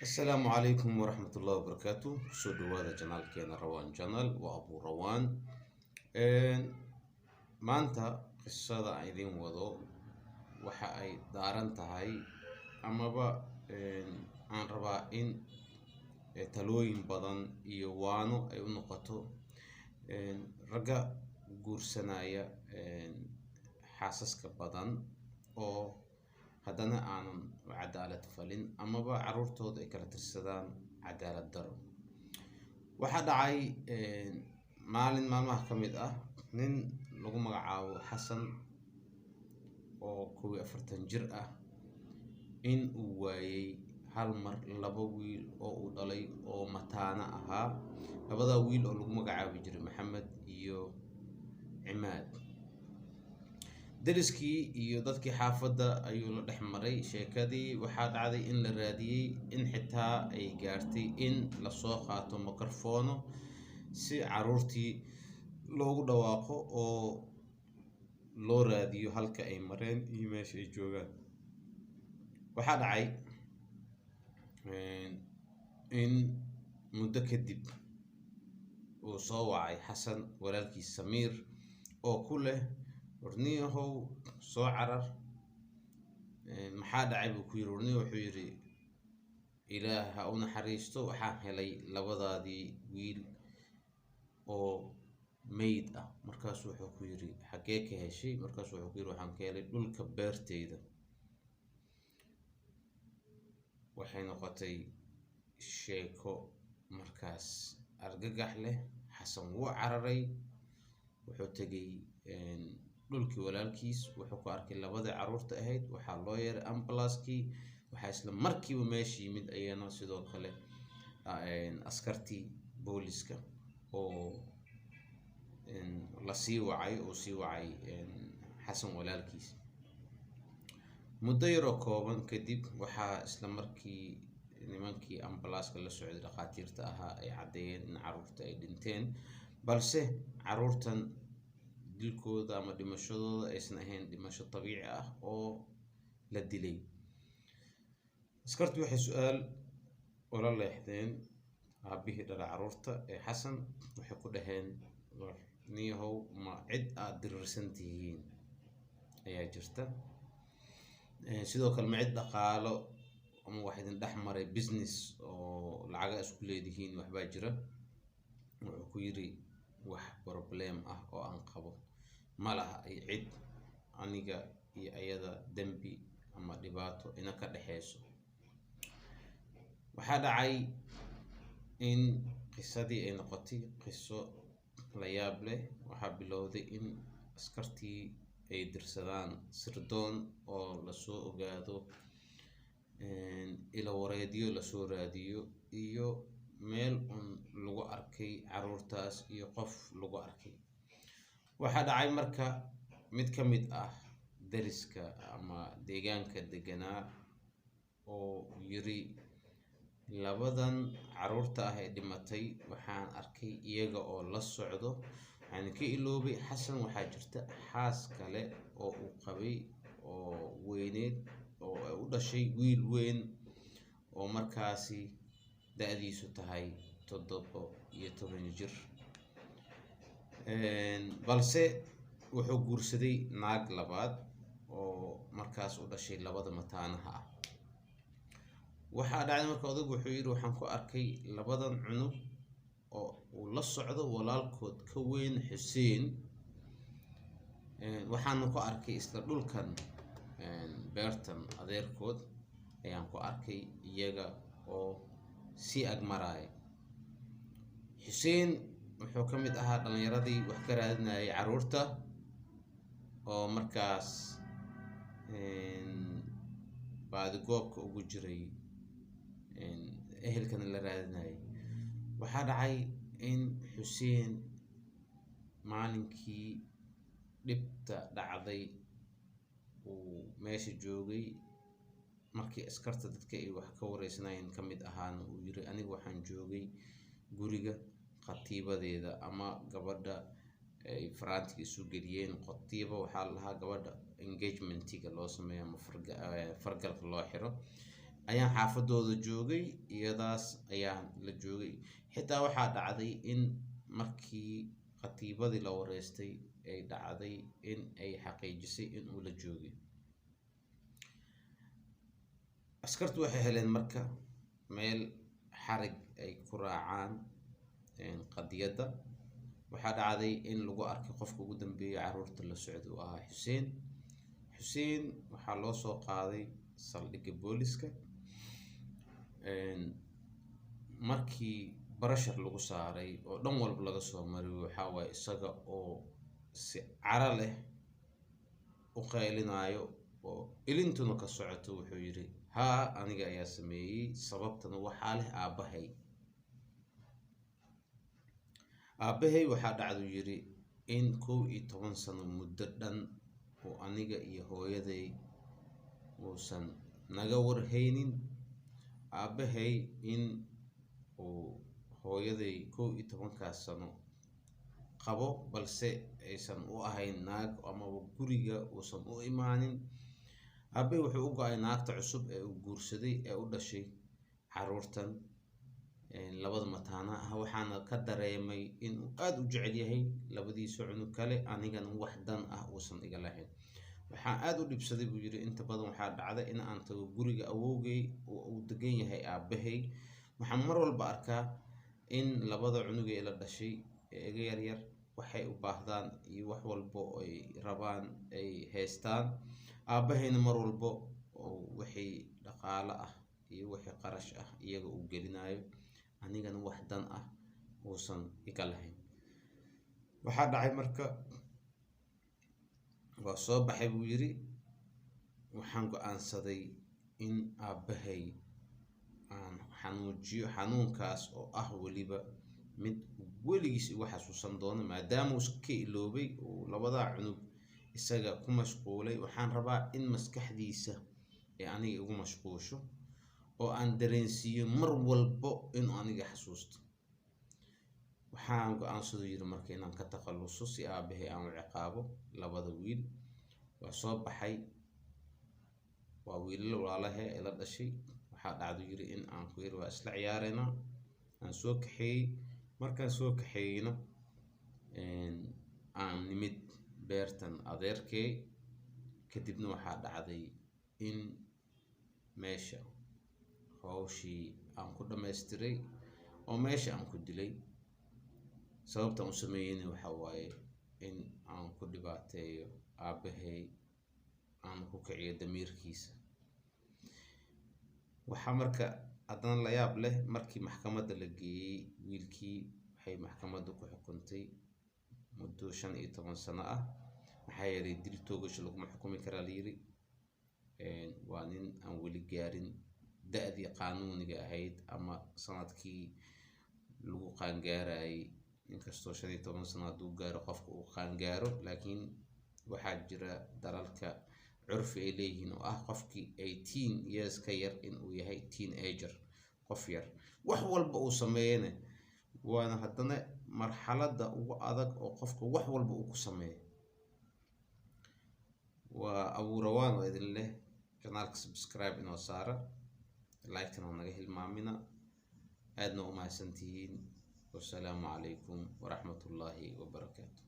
السلام عليكم ورحمة الله وبركاته. سو دوادا جنال كينا روان جنال وأبو روان. maanta qisada aan idin wado waxa ay daaran tahay amaba aan rabaa in talooyin badan iyo waano ay u noqoto ragga guursanaya xaasaska badan oo haddana aanan cadaalad falin amaba carruurtooda ay kala tirsadaan cadaalad daro. waxaa dhacay maalin maalmaha ka mid ah nin lagu magacaabo xasan oo 41 jir ah in uu waayay hal mar laba wiil oo uu dhalay oo mataana ahaa. labada wiil oo lagu magacaabi jiray maxamed iyo cimaad. deriskii iyo dadkii xaafadda ayuu la dhex maray sheekadii. waxaa dhacday in la raadiyey, in xitaa ay gaartay in lasoo qaato mikrofoono si carruurtii loogu dhawaaqo oo loo raadiyo halka ay mareen iyo meesha ay joogaan. waxaa dhacay in muddo kadib uu soo wacay xasan walaalkiis samiir oo ku leh warniyahow soo carar. maxaa dhacay buu ku yiri. warniyo wuxuu yiri ilaah ha u naxariisto, waxaan helay labadaadii wiil oo mayd ah. markaasuu wuxuu ku yiri xagee ka heshay? markaasuu wuxuu ku yiri waxaan ka helay dhulka beerteyda. waxay noqotay sheeko markaas argagax leh. xasan wuu cararay, wuxuu tegay dhulkii walaalkiis, wuxuu ku arkay labadii carruurta ahayd. waxaa loo yeeray ambalaaskii. waxaa isla markiiba meesha yimid ayana sidoo kale askartii booliska oo sii wacay xasan walaalkiis. muddo yaroo kooban kadib waxaa isla markii nimankii ambalaaska la socday dhakhaatiirta ahaa ay caddeeyeen in carruurta ay dhinteen, balse carruurtan dilkooda ama dhimashadooda aysan ahayn dhimasho dabiici ah oo la dilay. askartu waxay su-aal ula leexdeen aabihii dhala carruurta ee xasan. waxay ku dhaheen warniyahow ma cid aad dirirsan tihiin ayaa jirta? sidoo kale ma cid dhaqaalo ama wax idin dhex maray business oo lacaga isku leedihiin waxbaa jira? wuxuu ku yiri wax problem ah oo aan qabo ma laha. ay cid aniga iyo ayada dembi ama dhibaato ina ka dhexeyso. waxaa dhacay in qisadii ay noqotay qiso la yaab leh. waxaa bilowday in askartii ay dirsadaan sirdoon oo lasoo ogaado ila wareedyo lasoo raadiyo iyo meel lagu arkay carruurtaas iyo qof lagu arkay. waxaa dhacay marka mid ka mid ah deriska ama deegaanka deganaa oo yiri labadan carruurta ah ee dhimatay waxaan arkay iyaga oo la socdo. waxaan ka iloobay xasan waxaa jirta xaas kale oo uu qabay oo weyneed oo ay u dhashay wiil weyn oo markaasi da'diisu tahay 17 jir. balse wuxuu guursaday naag labaad oo markaas u dhashay labada mataanaha ah. waxaa dhacday marka odaygu wuxuu yiri waxaan ku arkay labadan cunug oo uu la socdo walaalkood ka weyn xuseen. waxaan ku arkay isla dhulkan beertan adeerkood ayaan ku arkay iyaga oo sii agmaraya. xuseen wuxuu ka mid ahaa dhalinyaradii wax ka raadinayay carruurta oo markaas baadigoobka ugu jiray ehelkana la raadinayay. waxaa dhacay in xuseen maalinkii dhibta dhacday uu meesha joogay. markii askarta dadka ay wax ka wareysanayeen ka mid ahaana uu yiri aniga waxaan joogay guriga khatiibadeeda ama gabadha ay faraantiga isu geliyeen. khatiiba waxaa la lahaa gabadha engagementiga loo sameeyo ama fargalka loo xiro. ayaan xaafadooda joogay iyadaas ayaan la joogay. Xitaa waxaa dhacday in markii khatiibadii la wareystay ay dhacday in ay xaqiijisay in uu la joogay. askartu waxay heleen marka meel xarig ay ku raacaan qadiyadda. waxaa dhacday in lagu arkay qofka ugu dambeeyay carruurta la socda uu ahaa xuseen waxaa loo soo qaaday saldhigga booliska. markii barashar lagu saaray oo dhan walba laga soo mariyo waxaa waaye isaga oo si cara leh u qaylinayo oo ilintuna ka socoto wuxuu yidhi haa aniga ayaa sameeyey, sababtana waxaa leh aabbahay waxaa dhacdu yidhi in 11 sano muddo dhan oo aniga iyo hooyaday uusan naga warhaynin. aabbahay in uu hooyaday 11kaas sano qabo balse aysan u ahayn naag amaba guriga uusan u imaanin. aabbahay wuxuu u go'ay naagta cusub ee uu guursaday ee u dhashay carruurtan labada mataana ah. waxaana ka dareemay inuu aad u jecel yahay labadiisa cunug kale, anigana wax dan ah uusan iga lahayn. waxaan aad u dhibsaday buu yidhi. inta badan waxaa dhacda in aan tago guriga awowgay oo uu degan yahay aabbahay. waxaan mar walba arkaa in labada cunug ee la dhashay ee iga yaryar waxay u baahdaan iyo wax walbo ay rabaan ay haystaan. aabbahayna mar walbo oo wixii dhaqaale ah iyo wixii qarash ah iyaga uu gelinayo, anigana wax dan ah uusan iga lahayn. waxaa dhacay marka waa soo baxay buu yidhi. waxaan go'aansaday in aabbahay aan xanuujiyo xanuunkaas oo ah weliba mid weligiis igu xasuusan doono maadaama uu iska iloobay oo labadaa cunug isaga ku mashquulay. waxaan rabaa in maskaxdiisa ee aniga igu mashquusho oo aan dareensiiyo mar walbo inuu aniga xasuusto. waxaan go'aansaduu yidhi marka inaan ka takhaluso si aabbahay aan u ciqaabo labada wiil. waa soo baxay, waa wiilal walaalahe ee la dhashay. waxaa dhacdu yidhi in aan ku yidhi waa isla ciyaarayna. aan soo kaxeeyey. markaan soo kaxeeyeyna aan nimid beertan adeerkay. kadibna waxaa dhacday in meesha hawshii aan ku dhammaystiray oo meesha aan ku dilay. sababtaan u sameeyeyna waxaa waaye in aan ku dhibaateeyo aabbahay, aan ku kiciyo damiirkiisa. waxaa marka haddana la yaab leh markii maxkamadda la geeyey wiilkii waxay maxkamaddu ku xukuntay muddo 15 sano ah. maxaa yeelay dil toogasho laguma xukumi karaa la yidhi. waa nin aan weli gaarin da'dii qaanuuniga ahayd ama sanadkii lagu qaangaarayay. inkastoo 15 sano hadduu gaaro qofka uu qaangaaro, laakiin waxaa jira dalalka curfi ay leeyihiin oo ah qofkii 18 years ka yar inuu yahay teenager, qof yar. wax walba uu sameeyana waana haddana marxaladda ugu adag oo qofka wax walba uu ku sameeyo. waa abuurawaan oo idin leh janaalka subscribe inoo saara, like-tana naga hilmaamina. aadna u mahadsantihiin. والسلام عليكم ورحمة الله وبركاته.